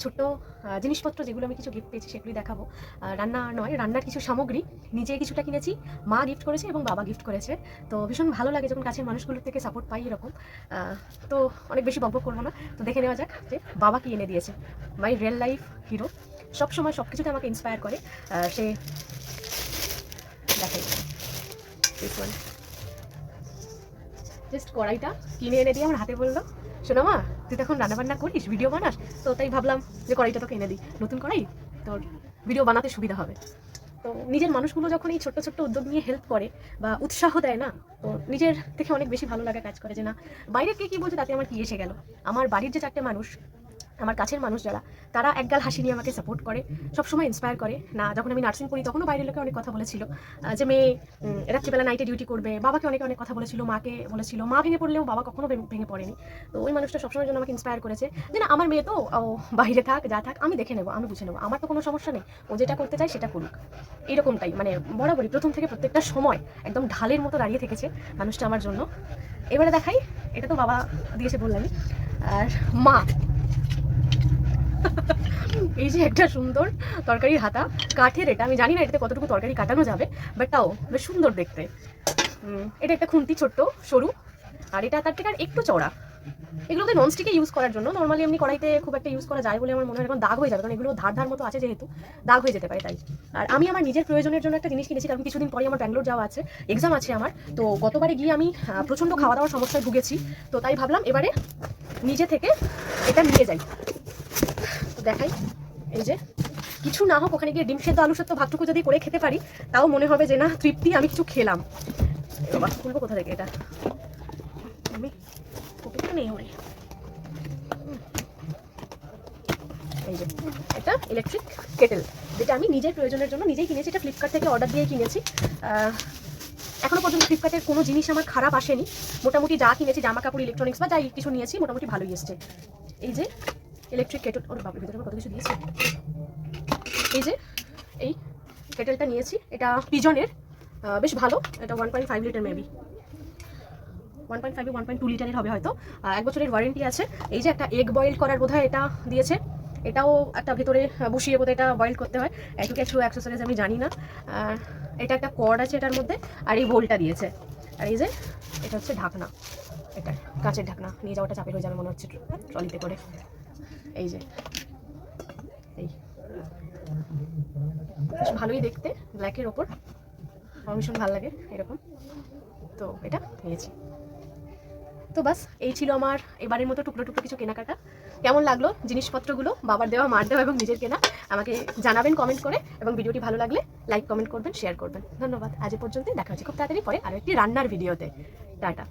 ছোট্ট জিনিসপত্র যেগুলো আমি কিছু গিফট পেয়েছি সেগুলি দেখাবো। রান্না নয়, রান্নার কিছু সামগ্রী নিজে কিছুটা কিনেছি, মা গিফট করেছে এবং বাবা গিফট করেছে। তো ভীষণ ভালো লাগে যখন কাছের মানুষগুলোর থেকে সাপোর্ট পাই এরকম। তো অনেক বেশি বকবক করবো না, তো দেখে নেওয়া যাক যে বাবা কি এনে দিয়েছে। মাই রিয়েল লাইফ হিরো, সবসময় সব কিছুতে আমাকে ইন্সপায়ার করে। সে দেখাই জাস্ট কড়াইটা কিনে এনে দিয়ে আমার হাতে বললো, শোনো মা তুই তখন রান্নাবান্না করিস, ভিডিও বানাস, তো তাই ভাবলাম যে কড়াইটা তোকে এনে দিই, নতুন কড়াই, তোর ভিডিও বানাতে সুবিধা হবে। তো নিজের মানুষগুলো যখন এই ছোট্ট ছোট্ট উদ্যোগ নিয়ে হেল্প করে বা উৎসাহ দেয় না, তো নিজের থেকে অনেক বেশি ভালো লাগা কাজ করে যে না, বাইরের কে কী বলছে তাতে আমার কি এসে গেল। আমার বাড়ির যে চারটে মানুষ, আমার কাছের মানুষ যারা, তারা একগাল হাসি নিয়ে আমাকে সাপোর্ট করে, সবসময় ইন্সপায়ার করে। না, যখন আমি নার্সিং করি তখনও বাইরের লোকে অনেক কথা বলেছিল যে মেয়ে রাত্রিবেলা নাইটে ডিউটি করবে, বাবাকে অনেকে অনেক কথা বলেছিল, মাকে বলেছিল, মা ভেঙে পড়লেও বাবা কখনো ভেঙে পড়েনি। তো ওই মানুষটা সবসময় জন্য আমাকে ইন্সপায়ার করেছে যে না, আমার মেয়ে তো বাইরে থাক যা থাক আমি দেখে নেবো, আমি বুঝে নেবো, আমার তো কোনো সমস্যা নেই, ও যেটা করতে চায় সেটা করুক। এরকমটাই মানে বরাবরই প্রথম থেকে প্রত্যেকটা সময় একদম ঢালের মতো দাঁড়িয়ে থেকেছে মানুষটা আমার জন্য। এবারে দেখাই, এটা তো বাবা দিয়েছে বললামই। আর মা এই যে একটা সুন্দর তরকারির হাতা, কাঠের, এটা আমি জানি না এটাতে কতটুকু তরকারি কাটানো যাবে, বাট তাও বেশ সুন্দর দেখতে। এটা একটা খুন্তি, ছোট্ট সরু, আর এটা তার থেকে আর একটু চওড়া। এগুলোতে ননস্টিকে ইউজ করার জন্য, নর্মালি এমনি কড়াইতে খুব একটা ইউজ করা যায় বলে আমার মনে হয়, এখন দাগ হয়ে যাবে, কারণ এগুলো ধার ধার মতো আছে যেহেতু দাগ হয়ে যেতে পারে তাই। আর আমি আমার নিজের প্রয়োজনের জন্য একটা জিনিস কিনেছি, কারণ কিছুদিন পরে আমার ব্যাঙ্গালোর যাওয়া আছে, এক্সাম আছে আমার। তো গতবারে গিয়ে আমি প্রচণ্ড খাওয়া দাওয়ার সমস্যায় ভুগেছি, তো তাই ভাবলাম এবারে নিজে থেকে এটা নিয়ে যাই। তো দেখাই, এই যে কিছু না হোক ওখানে গিয়ে ডিম সেদ্ধ আলু সেদ্ধ ভাতটুকু যদি করে খেতে পারি, তাও মনে হবে যে না তৃপ্তি, আমি কিছু খেলাম। বাবা খুলবো কোথা থেকে এটা, আমি নেই ওরে। এই যে এটা ইলেকট্রিক কেটেল, যেটা আমি নিজের প্রয়োজনের জন্য নিজেই কিনেছি, এটা ফ্লিপকার্ট থেকে অর্ডার দিয়ে কিনেছি। এখনো পর্যন্ত ফ্লিপকার্টের কোনো জিনিস আমার খারাপ আসেনি, মোটামুটি যা কিনেছি জামা কাপড় ইলেকট্রনিক্স বা যাই কিছু নিয়েছি মোটামুটি ভালোই এসছে। এই যে ইলেকট্রিক কেটেল, ওর বাবার ভিতরে কত কিছু দিয়েছে। এই যে এই কেটেলটা নিয়েছি, এটা পিজনের, বেশ ভালো, এটা 1.5 লিটার মেবি, 1.5 1.2 লিটারের হবে হয়তো। 1 বছরের ওয়ারেন্টি আছে। এই যে একটা এগ বয়েল করার বোধহয় এটা দিয়েছে, এটাও একটা ভেতরে বসিয়ে বোধহয় এটা বয়েল করতে হয়, একটু কিছু অ্যাক্সেসরিজ আমি জানি না। এটা একটা কর্ড আছে এটার মধ্যে, আর এই বোলটা দিয়েছে। আর এই যে এটা হচ্ছে ঢাকনা, এটা কাঁচের ঢাকনা, নিয়ে যাওয়াটা চাপের হয়ে যাবে মনে হচ্ছে ট্রলিতে করে। এই যে এই বেশ ভালোই দেখতে, ব্ল্যাকের ওপর, আমার ভীষণ ভালো লাগে এরকম, তো এটা নিয়েছি। তো বাস এই ছিল আমার এবারের মতো টুকরো টুকরো কিছু কেনাকাটা। কেমন লাগলো জিনিসপত্রগুলো, বাবার দেওয়া, মার দেওয়া এবং নিজের কেনা, আমাকে জানাবেন কমেন্ট করে, এবং ভিডিওটি ভালো লাগলে লাইক কমেন্ট করবেন, শেয়ার করবেন। ধন্যবাদ, আজ পর্যন্তই, দেখা হচ্ছে খুব তাড়াতাড়ি পরে আরও একটি রান্নার ভিডিওতে। টাটা।